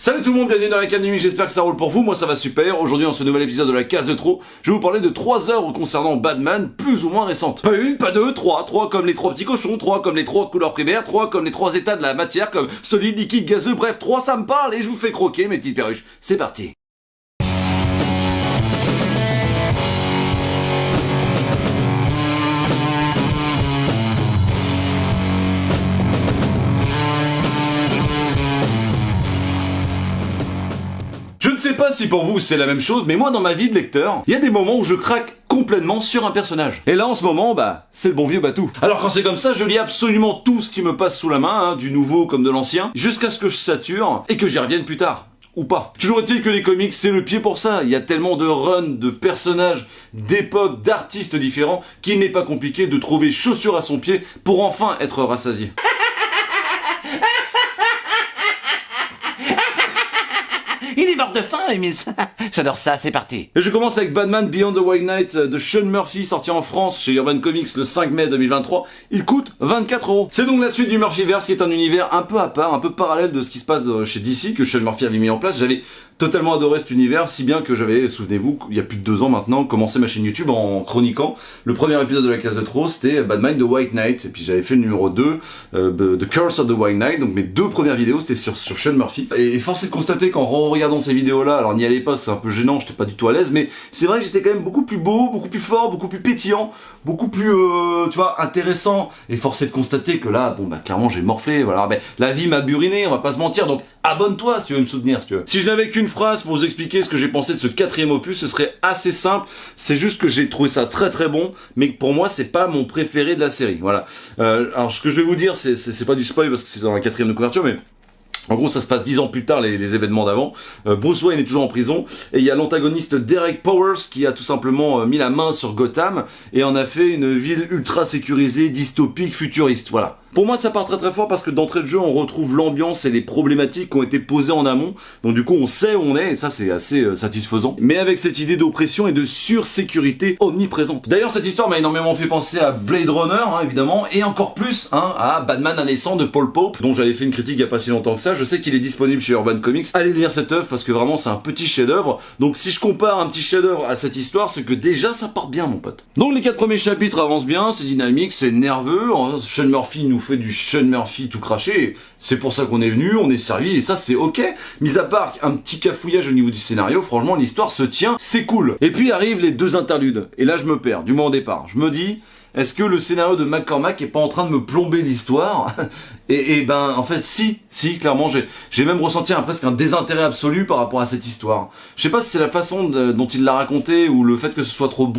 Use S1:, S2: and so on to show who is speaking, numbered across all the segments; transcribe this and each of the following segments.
S1: Salut tout le monde, bienvenue dans l'académie, j'espère que ça roule pour vous, moi ça va super. Aujourd'hui dans ce nouvel épisode de la case de trop, je vais vous parler de 3 œuvres concernant Batman plus ou moins récentes. Pas une, pas deux, 3 comme les 3 petits cochons, 3 comme les 3 couleurs primaires, 3 comme les 3 états de la matière, comme solide, liquide, gazeux, bref 3 ça me parle et je vous fais croquer mes petites perruches. C'est parti. Je ne sais pas si pour vous c'est la même chose, mais moi dans ma vie de lecteur, il y a des moments où je craque complètement sur un personnage. Et là en ce moment, c'est le bon vieux Batou. Alors quand c'est comme ça, je lis absolument tout ce qui me passe sous la main, du nouveau comme de l'ancien, jusqu'à ce que je sature et que j'y revienne plus tard. Ou pas. Toujours est-il que les comics, c'est le pied pour ça. Il y a tellement de runs, de personnages, d'époques, d'artistes différents, qu'il n'est pas compliqué de trouver chaussure à son pied pour enfin être rassasié.
S2: Il est mort de faim, les miss. J'adore ça, c'est parti.
S1: Et je commence avec Batman Beyond the White Knight de Sean Murphy, sorti en France chez Urban Comics le 5 mai 2023. Il coûte 24€. C'est donc la suite du Murphyverse, qui est un univers un peu à part, un peu parallèle de ce qui se passe chez DC, que Sean Murphy avait mis en place. J'avais totalement adoré cet univers, si bien que j'avais, souvenez-vous, il y a plus de 2 ans maintenant, commencé ma chaîne YouTube en chroniquant le premier épisode de la case de trop, c'était Batman The White Knight, et puis j'avais fait le numéro 2, The Curse of the White Knight, donc mes 2 premières vidéos c'était sur Sean Murphy, et force est de constater qu'en regardant ces vidéos-là, alors n'y allez pas, c'est un peu gênant, j'étais pas du tout à l'aise, mais c'est vrai que j'étais quand même beaucoup plus beau, beaucoup plus fort, beaucoup plus pétillant, beaucoup plus, intéressant, et force est de constater que là, clairement j'ai morflé, voilà, la vie m'a buriné, on va pas se mentir, donc abonne-toi si tu veux me soutenir, si tu veux. Si je n'avais qu'une phrase pour vous expliquer ce que j'ai pensé de ce 4e opus, ce serait assez simple. C'est juste que j'ai trouvé ça très très bon, mais que pour moi c'est pas mon préféré de la série. Voilà. Alors ce que je vais vous dire, c'est pas du spoil parce que c'est dans la 4e de couverture, mais en gros, ça se passe 10 ans plus tard, les événements d'avant. Bruce Wayne est toujours en prison, et il y a l'antagoniste Derek Powers qui a tout simplement mis la main sur Gotham, et en a fait une ville ultra sécurisée, dystopique, futuriste, voilà. Pour moi, ça part très très fort parce que d'entrée de jeu, on retrouve l'ambiance et les problématiques qui ont été posées en amont. Donc du coup, on sait où on est, et ça c'est assez satisfaisant. Mais avec cette idée d'oppression et de sursécurité omniprésente. D'ailleurs, cette histoire m'a énormément fait penser à Blade Runner, évidemment, et encore plus à Batman à naissant de Paul Pope, dont j'avais fait une critique il y a pas si longtemps que ça. Je sais qu'il est disponible chez Urban Comics. Allez lire cette œuvre parce que vraiment c'est un petit chef-d'œuvre. Donc si je compare un petit chef-d'œuvre à cette histoire, c'est que déjà ça part bien, mon pote. Donc les 4 premiers chapitres avancent bien, c'est dynamique, c'est nerveux. Sean Murphy nous fait du Sean Murphy tout craché, c'est pour ça qu'on est venu, on est servi, et ça c'est ok. Mis à part un petit cafouillage au niveau du scénario, franchement l'histoire se tient, c'est cool. Et puis arrivent les 2 interludes, et là je me perds, du moins au départ. Je me dis, est-ce que le scénario de McCormack est pas en train de me plomber l'histoire? et en fait si, clairement j'ai même ressenti presque un désintérêt absolu par rapport à cette histoire. Je sais pas si c'est la façon dont il l'a raconté, ou le fait que ce soit trop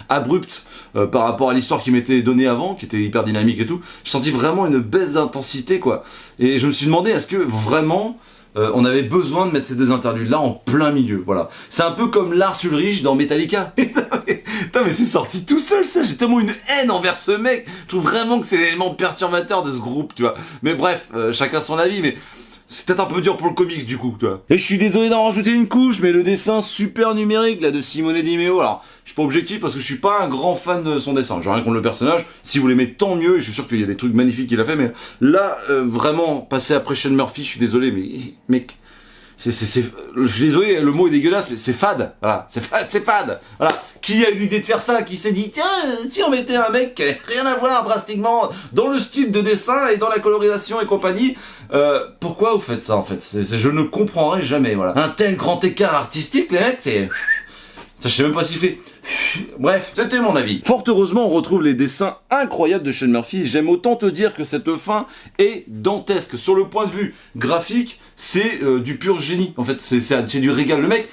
S1: abrupt, par rapport à l'histoire qui m'était donnée avant, qui était hyper dynamique et tout. J'ai senti vraiment une baisse d'intensité, quoi. Et je me suis demandé, est-ce que vraiment on avait besoin de mettre ces 2 interludes là en plein milieu, voilà. C'est un peu comme Lars Ulrich dans Metallica. Putain mais c'est sorti tout seul ça, j'ai tellement une haine envers ce mec. Je trouve vraiment que c'est l'élément perturbateur de ce groupe, tu vois. Mais bref, chacun son avis, mais c'est peut-être un peu dur pour le comics du coup, tu vois. Et je suis désolé d'en rajouter une couche, mais le dessin super numérique là de Simone Di Meo, alors je suis pas objectif parce que je suis pas un grand fan de son dessin. J'ai rien contre le personnage, si vous l'aimez tant mieux, et je suis sûr qu'il y a des trucs magnifiques qu'il a fait, mais là, vraiment, passer après Sean Murphy, je suis désolé, mais mec, je suis désolé, le mot est dégueulasse, mais c'est fade, voilà, c'est fade, voilà. Qui a eu l'idée de faire ça? Qui s'est dit, tiens, si on mettait un mec qui avait rien à voir drastiquement dans le style de dessin et dans la colorisation et compagnie, pourquoi vous faites ça en fait? Je ne comprendrai jamais, voilà. Un tel grand écart artistique, les mecs, c'est... Ça, je sais même pas s'il fait... Bref, c'était mon avis. Fort heureusement, on retrouve les dessins incroyables de Sean Murphy. J'aime autant te dire que cette fin est dantesque. Sur le point de vue graphique, c'est du pur génie. En fait, c'est du régal. Le mec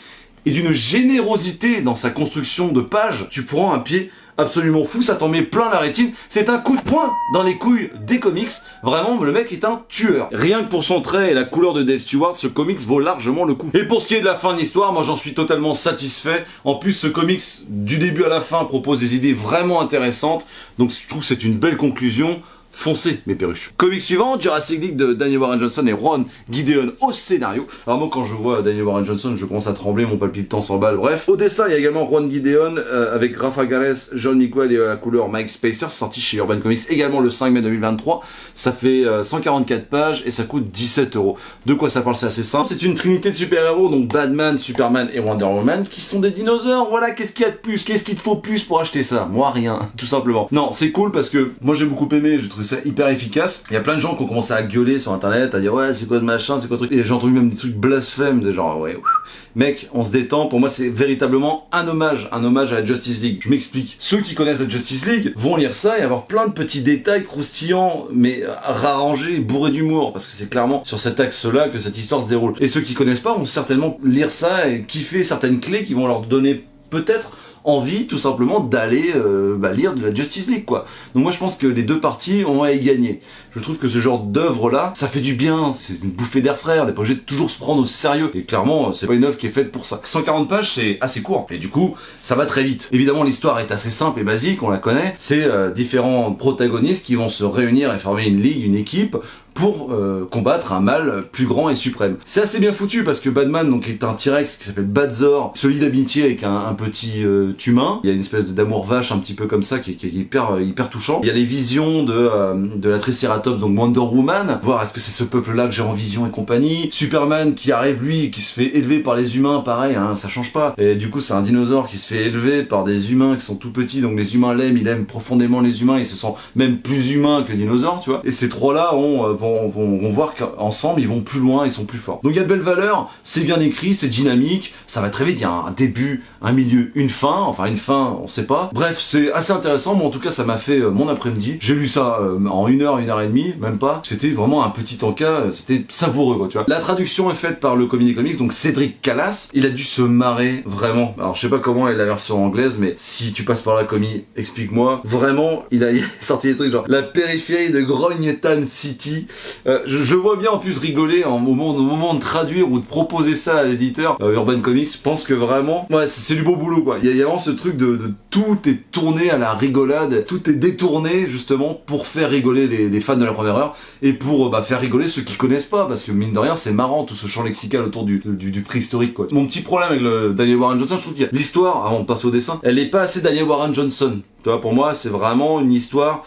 S1: est d'une générosité dans sa construction de pages. Tu prends un pied absolument fou, ça t'en met plein la rétine. C'est un coup de poing dans les couilles des comics. Vraiment, le mec est un tueur. Rien que pour son trait et la couleur de Dave Stewart, ce comics vaut largement le coup. Et pour ce qui est de la fin de l'histoire, moi j'en suis totalement satisfait. En plus, ce comics, du début à la fin, propose des idées vraiment intéressantes. Donc je trouve que c'est une belle conclusion. foncez mes perruches. Comics suivant, Jurassic League de Daniel Warren Johnson et Ron Gideon au scénario. Alors moi quand je vois Daniel Warren Johnson, je commence à trembler, mon palpitant s'emballe, bref. Au dessin, il y a également Ron Gideon avec Rafa Gales, John Miguel et à la couleur Mike Spacer, sorti chez Urban Comics également le 5 mai 2023. Ça fait 144 pages et ça coûte 17 €. De quoi ça parle? C'est assez simple. C'est une trinité de super-héros, donc Batman, Superman et Wonder Woman, qui sont des dinosaures. Voilà, qu'est-ce qu'il y a de plus? Qu'est-ce qu'il te faut plus pour acheter ça? Moi, rien, tout simplement. Non, c'est cool parce que moi j'ai beaucoup aimé, j'ai trouvé ça hyper efficace. Il y a plein de gens qui ont commencé à gueuler sur internet, à dire ouais, c'est quoi de machin, c'est quoi ce truc. Et j'ai entendu même des trucs blasphèmes, des genre ouais, mec, on se détend. Pour moi, c'est véritablement un hommage à la Justice League. Je m'explique. Ceux qui connaissent la Justice League vont lire ça et avoir plein de petits détails croustillants, mais rarrangés, bourrés d'humour, parce que c'est clairement sur cet axe-là que cette histoire se déroule. Et ceux qui connaissent pas vont certainement lire ça et kiffer certaines clés qui vont leur donner peut-être envie tout simplement d'aller lire de la Justice League quoi. Donc moi je pense que les deux parties ont à y gagner. Je trouve que ce genre d'œuvre là, ça fait du bien, c'est une bouffée d'air frais, on n'est pas obligé de toujours se prendre au sérieux. Et clairement, c'est pas une œuvre qui est faite pour ça. 140 pages, c'est assez court. Et du coup, ça va très vite. Évidemment, l'histoire est assez simple et basique, on la connaît. C'est différents protagonistes qui vont se réunir et former une ligue, une équipe, pour combattre un mal plus grand et suprême. C'est assez bien foutu parce que Batman donc est un T-Rex qui s'appelle Badzor, se lie d'amitié avec un petit humain. Il y a une espèce d'amour vache un petit peu comme ça qui est hyper touchant. Il y a les visions de la Triceratops, donc Wonder Woman, voir est-ce que c'est ce peuple-là que j'ai en vision et compagnie. Superman qui arrive lui, qui se fait élever par les humains, pareil, hein, ça change pas. Et du coup c'est un dinosaure qui se fait élever par des humains qui sont tout petits, donc les humains l'aiment, il aime profondément les humains, il se sent même plus humain que dinosaure, tu vois. Et ces trois-là vont voir qu'ensemble ils vont plus loin, ils sont plus forts. Donc il y a de belles valeurs, c'est bien écrit, c'est dynamique, ça va très vite, il y a un début, un milieu, une fin, enfin une fin, on sait pas. Bref, c'est assez intéressant, mais en tout cas ça m'a fait mon après-midi. J'ai lu ça en 1 heure et demie, même pas. C'était vraiment un petit encas, c'était savoureux quoi, tu vois. La traduction est faite par le Comedy Comics, donc Cédric Callas. Il a dû se marrer, vraiment. Alors je sais pas comment est la version anglaise, mais si tu passes par la Comi, explique-moi. Vraiment, il a sorti des trucs genre la périphérie de Grognetam City. Je vois bien en plus rigoler au moment de traduire ou de proposer ça à l'éditeur Urban Comics. Je pense que vraiment, ouais, c'est du beau boulot quoi. Il y a vraiment ce truc de tout est tourné à la rigolade, tout est détourné justement pour faire rigoler les fans de la première heure et pour faire rigoler ceux qui connaissent pas, parce que mine de rien c'est marrant tout ce champ lexical autour du préhistorique quoi. Mon petit problème avec le Daniel Warren Johnson, je trouve qu'il y a l'histoire, avant de passer au dessin, elle est pas assez Daniel Warren Johnson. Tu vois, pour moi, c'est vraiment une histoire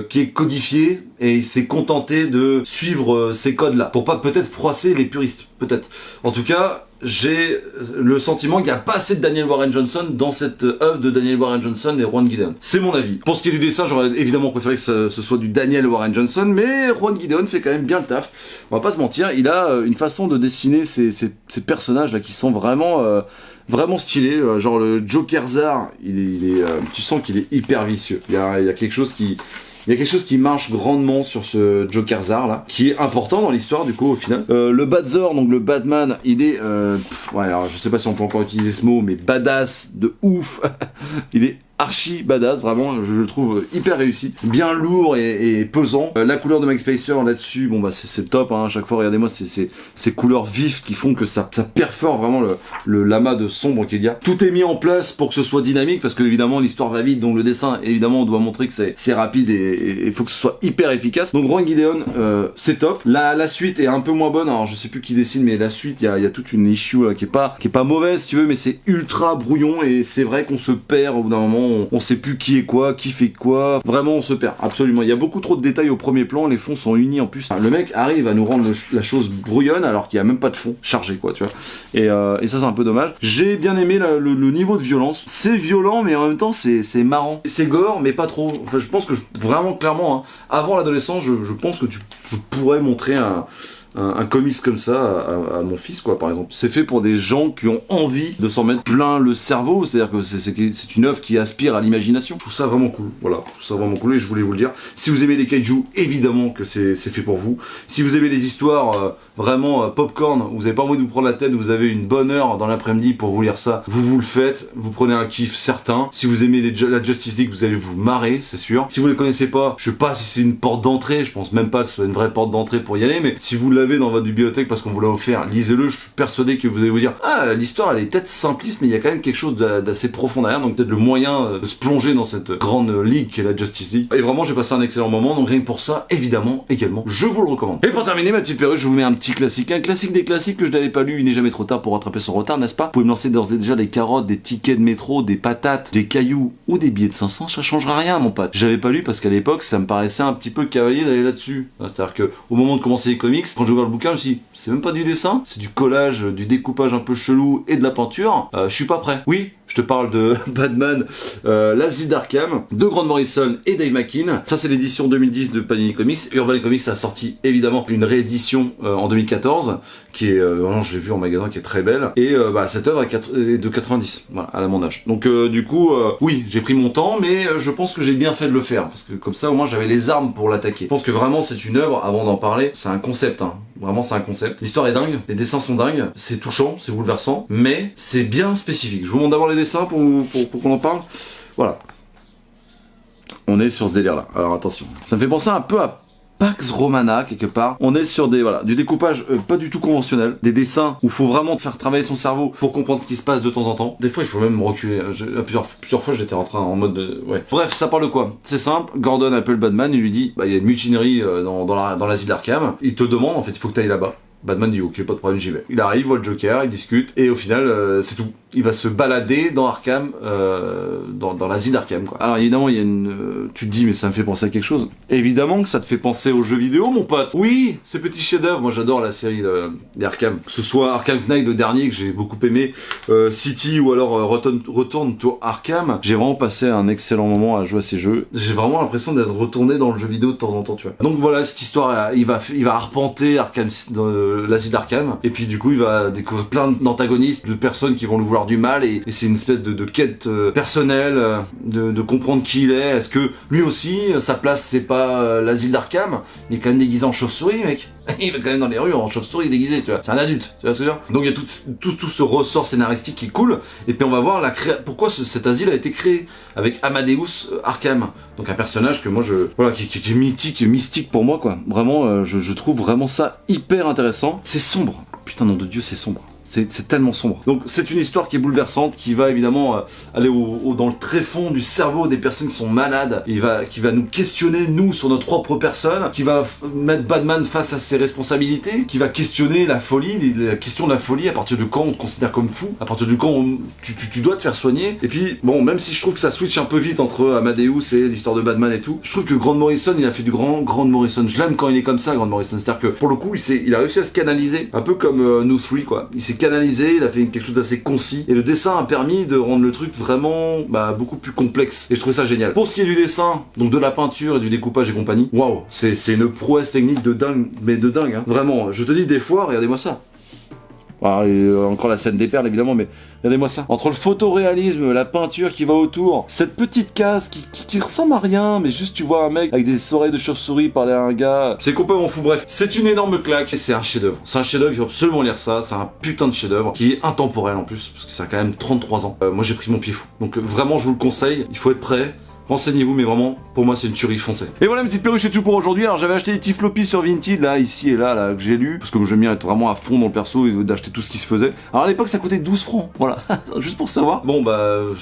S1: qui est codifiée et il s'est contenté de suivre ces codes-là pour pas peut-être froisser les puristes, peut-être. En tout cas, j'ai le sentiment qu'il n'y a pas assez de Daniel Warren Johnson dans cette œuvre de Daniel Warren Johnson et Ron Gideon. C'est mon avis. Pour ce qui est du dessin, j'aurais évidemment préféré que ce soit du Daniel Warren Johnson, mais Ron Gideon fait quand même bien le taf. On va pas se mentir, il a une façon de dessiner ces personnages-là qui sont vraiment stylé, genre le Jokerzard, tu sens qu'il est hyper vicieux. Il y a quelque chose qui marche grandement sur ce Jokerzard là, qui est important dans l'histoire du coup au final. Le Badzor, donc le Batman, il est, alors je sais pas si on peut encore utiliser ce mot, mais badass de ouf. Il est archi badass, vraiment, je le trouve hyper réussi, bien lourd et pesant. La couleur de Mike Spacer là-dessus, bon bah c'est top, hein, à chaque fois, regardez-moi ces couleurs vives qui font que ça perfore vraiment le lamas de sombre qu'il y a. Tout est mis en place pour que ce soit dynamique, parce que évidemment l'histoire va vite, donc le dessin, évidemment on doit montrer que c'est rapide et il faut que ce soit hyper efficace. Donc Ron Gideon, c'est top. La suite est un peu moins bonne, alors je sais plus qui dessine, mais la suite, il y a toute une issue là, qui est pas mauvaise si tu veux, mais c'est ultra brouillon et c'est vrai qu'on se perd au bout d'un moment. On sait plus qui est quoi, qui fait quoi. Vraiment, on se perd. Absolument. Il y a beaucoup trop de détails au premier plan. Les fonds sont unis en plus. Le mec arrive à nous rendre la chose brouillonne alors qu'il y a même pas de fond chargé, quoi, tu vois. Et ça, c'est un peu dommage. J'ai bien aimé le niveau de violence. C'est violent, mais en même temps, c'est marrant. C'est gore, mais pas trop. Enfin, je pense que vraiment, clairement, hein, avant l'adolescence, je pense que je pourrais montrer un comics comme ça à mon fils, quoi, par exemple. C'est fait pour des gens qui ont envie de s'en mettre plein le cerveau, c'est-à-dire que c'est une œuvre qui aspire à l'imagination. Je trouve ça vraiment cool, voilà, je trouve ça vraiment cool et je voulais vous le dire. Si vous aimez les kaiju, évidemment que c'est fait pour vous. Si vous aimez les histoires vraiment popcorn, vous avez pas envie de vous prendre la tête, vous avez une bonne heure dans l'après-midi pour vous lire ça, vous le faites, vous prenez un kiff certain. Si vous aimez la Justice League, vous allez vous marrer, c'est sûr. Si vous les connaissez pas, je sais pas si c'est une porte d'entrée, je pense même pas que ce soit une vraie porte d'entrée pour y aller, mais si vous l'avez dans votre bibliothèque parce qu'on vous l'a offert, lisez-le, je suis persuadé que vous allez vous dire « Ah, l'histoire elle est peut-être simpliste, mais il y a quand même quelque chose d'assez profond derrière, donc peut-être le moyen de se plonger dans cette grande ligue qu'est la Justice League. » Et vraiment, j'ai passé un excellent moment, donc rien que pour ça, évidemment, également, je vous le recommande. Et pour terminer, ma petite perruche, je vous mets un petit classique, un classique des classiques que je n'avais pas lu, il n'est jamais trop tard pour rattraper son retard, n'est-ce pas? Vous pouvez me lancer d'ores et déjà des carottes, des tickets de métro, des patates, des cailloux ou des billets de 500, ça changera rien, mon pote. J'avais pas lu parce qu'à l'époque, ça me paraissait un petit peu cavalier d'aller là-dessus. C'est-à-dire que au moment de commencer les comics, quand j'ai ouvert le bouquin, je me suis dit, c'est même pas du dessin, c'est du collage, du découpage un peu chelou et de la peinture. Je suis pas prêt. Oui, je te parle de Batman, l'Asile d'Arkham, de Grant Morrison et Dave McKean. Ça, c'est l'édition 2010 de Panini Comics. Urban Comics a sorti évidemment une réédition en 2014, qui est, vraiment, je l'ai vue en magasin, qui est très belle. Et cette œuvre est de 90, voilà, à la mon âge. Donc du coup, oui, j'ai pris mon temps, mais je pense que j'ai bien fait de le faire, parce que comme ça, au moins, j'avais les armes pour l'attaquer. Je pense que vraiment, c'est une œuvre, avant d'en parler, c'est un concept, hein. Vraiment, c'est un concept. L'histoire est dingue, les dessins sont dingues, c'est touchant, c'est bouleversant, mais c'est bien spécifique. Je vous montre d'abord les dessins pour qu'on en parle. Voilà. On est sur ce délire-là. Alors attention. Ça me fait penser un peu à Pax Romana, quelque part. On est sur du découpage pas du tout conventionnel, des dessins où il faut vraiment faire travailler son cerveau pour comprendre ce qui se passe de temps en temps. Des fois, il faut même reculer. Plusieurs fois, j'étais rentré en mode ouais. Bref, ça parle de quoi? C'est simple. Gordon appelle Batman, il lui dit, il y a une mutinerie dans l'asile d'Arkham. Il te demande, en fait, il faut que tu ailles là-bas. Batman dit ok, pas de problème, j'y vais. Il arrive, voit le Joker, il discute, et au final, c'est tout. Il va se balader dans Arkham, dans l'asile d'Arkham, quoi. Alors évidemment, il y a tu te dis, mais ça me fait penser à quelque chose. Évidemment que ça te fait penser aux jeux vidéo, mon pote. Oui, ces petits chefs-d'œuvre. Moi, j'adore la série d'Arkham. Que ce soit Arkham Knight, le dernier, que j'ai beaucoup aimé, City, ou alors Return to Arkham. J'ai vraiment passé un excellent moment à jouer à ces jeux. J'ai vraiment l'impression d'être retourné dans le jeu vidéo de temps en temps, tu vois. Donc voilà, cette histoire, il va arpenter Arkham, l'asile d'Arkham, et puis du coup il va découvrir plein d'antagonistes, de personnes qui vont lui vouloir du mal, et c'est une espèce de quête personnelle, de comprendre qui il est. Est-ce que lui aussi, sa place c'est pas l'asile d'Arkham? Il est quand même déguisé en chauve-souris, mec. Il va quand même dans les rues en chauve-souris déguisé, tu vois. C'est un adulte, tu vois ce que je veux dire? Donc il y a tout ce ressort scénaristique qui est cool, et puis on va voir pourquoi cet asile a été créé, avec Amadeus Arkham. Donc un personnage que moi qui est mythique, mystique pour moi, quoi. Vraiment, je trouve vraiment ça hyper intéressant. C'est sombre. Putain, nom de Dieu, c'est sombre. C'est tellement sombre. Donc c'est une histoire qui est bouleversante, qui va évidemment aller dans le tréfonds du cerveau des personnes qui sont malades, qui va nous questionner, nous, sur notre propre personne, qui va mettre Batman face à ses responsabilités, qui va questionner la folie, la question de la folie, à partir de quand on te considère comme fou, à partir de quand tu dois te faire soigner. Et puis, bon, même si je trouve que ça switch un peu vite entre Amadeus et l'histoire de Batman et tout, je trouve que Grant Morrison, il a fait du Grant Morrison. Je l'aime quand il est comme ça, Grant Morrison. C'est-à-dire que, pour le coup, il a réussi à se canaliser, un peu comme New 3, quoi. Il s'est canalisé, il a fait quelque chose d'assez concis, et le dessin a permis de rendre le truc vraiment beaucoup plus complexe, et je trouvais ça génial. Pour ce qui est du dessin, donc de la peinture et du découpage et compagnie, waouh, c'est une prouesse technique de dingue, mais de dingue, hein. Vraiment, je te dis, des fois, regardez-moi ça. Alors, encore la scène des perles évidemment, mais regardez-moi ça. Entre le photoréalisme, la peinture qui va autour, cette petite case qui ressemble à rien, mais juste tu vois un mec avec des oreilles de chauve-souris parler à un gars, c'est complètement fou. Bref, c'est une énorme claque et c'est un chef-d'œuvre. C'est un chef-d'œuvre, il faut absolument lire ça. C'est un putain de chef-d'œuvre qui est intemporel en plus, parce que ça a quand même 33 ans. Moi j'ai pris mon pied fou. Donc vraiment je vous le conseille, il faut être prêt. Renseignez-vous, mais vraiment, pour moi, c'est une tuerie, foncée. Et voilà, mes petites perruches, c'est tout pour aujourd'hui. Alors, j'avais acheté des petits floppies sur Vinted, là, ici et là, que j'ai lu, parce que moi, j'aime bien être vraiment à fond dans le perso et d'acheter tout ce qui se faisait. Alors, à l'époque, ça coûtait 12 francs, voilà, juste pour savoir. Bon,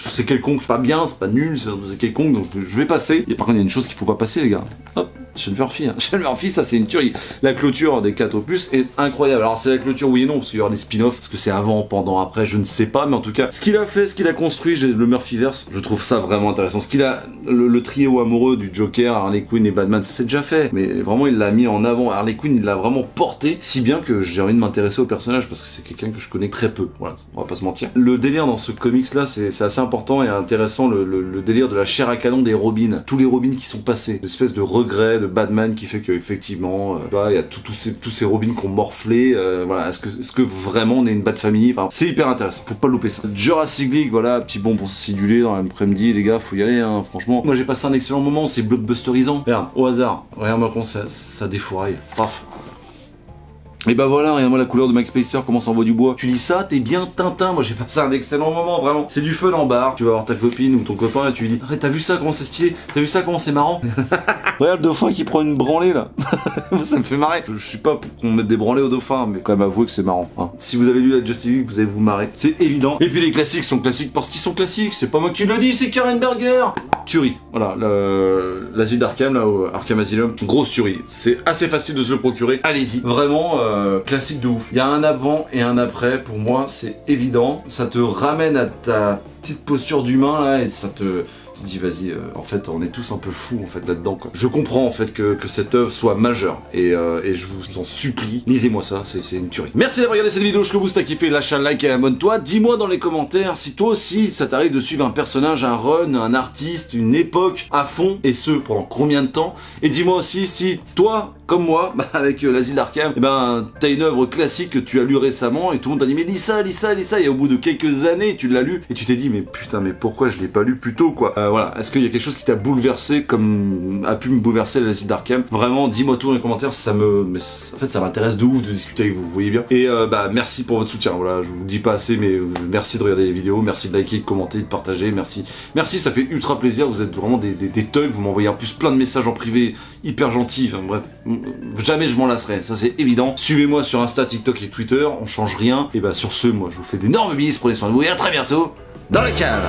S1: c'est quelconque, pas bien, c'est pas nul, c'est quelconque, donc je vais passer. Et par contre, il y a une chose qu'il faut pas passer, les gars. Hop. Sean Murphy, hein. Sean Murphy, ça c'est une tuerie. La clôture des 4 opus est incroyable. Alors c'est la clôture oui et non, parce qu'il y aura des spin-offs, parce que c'est avant, pendant, après, je ne sais pas, mais en tout cas, ce qu'il a fait, ce qu'il a construit, le Murphyverse, je trouve ça vraiment intéressant. Ce qu'il a, le trio amoureux du Joker, Harley Quinn et Batman, c'est déjà fait, mais vraiment il l'a mis en avant. Harley Quinn, il l'a vraiment porté, si bien que j'ai envie de m'intéresser au personnage, parce que c'est quelqu'un que je connais très peu, voilà, on va pas se mentir. Le délire dans ce comics là, c'est assez important et intéressant, le délire de la chair à canon des Robins, tous les Robins qui sont passés, l'espèce de regret de Batman qui fait que effectivement il y a tous ces Robins qui ont morflé, voilà, est-ce que vraiment on est une Bat Family, enfin c'est hyper intéressant, faut pas louper ça. Jurassic League, voilà, petit bon pour se siduler dans l'après-midi, les gars, faut y aller, hein, franchement. Moi j'ai passé un excellent moment, c'est blockbusterisant. Regarde, au hasard, regarde-moi comment ça défouraille, paf. Et bah voilà, regarde-moi la couleur de Max Pacer, comment ça envoie du bois. Tu dis ça, t'es bien Tintin. Moi j'ai passé un excellent moment, vraiment. C'est du fun en bar. Tu vas voir ta copine ou ton copain et tu lui dis, arrête, t'as vu ça, comment c'est stylé? T'as vu ça, comment c'est marrant? Regarde le dauphin qui prend une branlée là. Ça me fait marrer. Je suis pas pour qu'on mette des branlées au dauphin, mais quand même avouez que c'est marrant. Hein. Si vous avez lu la Justice League, vous allez vous marrer. C'est évident. Et puis les classiques sont classiques parce qu'ils sont classiques. C'est pas moi qui le dis, c'est Karen Berger. Tuerie. Voilà, l'asile d'Arkham, là, au Arkham Asylum. Grosse tuerie. C'est assez facile de se le procurer. Allez-y. Vraiment, classique de ouf. Il y a un avant et un après. Pour moi, c'est évident. Ça te ramène à ta petite posture d'humain, là, et ça te... Tu dis vas-y, en fait on est tous un peu fous en fait là-dedans quoi. Je comprends en fait que cette œuvre soit majeure et je vous en supplie, lisez-moi ça, c'est une tuerie. Merci d'avoir regardé cette vidéo, je te booste, t'as kiffé, lâche un like et abonne-toi. Dis-moi dans les commentaires si toi aussi ça t'arrive de suivre un personnage, un run, un artiste, une époque à fond, et ce pendant combien de temps. Et dis-moi aussi si toi, comme moi, avec l'asile d'Arkham, eh ben t'as une œuvre classique que tu as lu récemment et tout le monde t'a dit mais lis ça, et au bout de quelques années tu l'as lu et tu t'es dit mais putain mais pourquoi je l'ai pas lu plus tôt quoi. Voilà, est-ce qu'il y a quelque chose qui t'a bouleversé comme a pu me bouleverser l'asile d'Arkham? Vraiment, dis-moi tout dans les commentaires, en fait ça m'intéresse de ouf de discuter avec vous, vous voyez bien. Et merci pour votre soutien, voilà, je vous dis pas assez mais merci de regarder les vidéos, merci de liker, de commenter, de partager, merci, ça fait ultra plaisir, vous êtes vraiment des thugs, vous m'envoyez en plus plein de messages en privé, hyper gentils, enfin bref, jamais je m'en lasserai, ça c'est évident. Suivez-moi sur Insta, TikTok et Twitter, on change rien, et sur ce, moi je vous fais d'énormes bises, prenez soin de vous et à très bientôt dans la cave.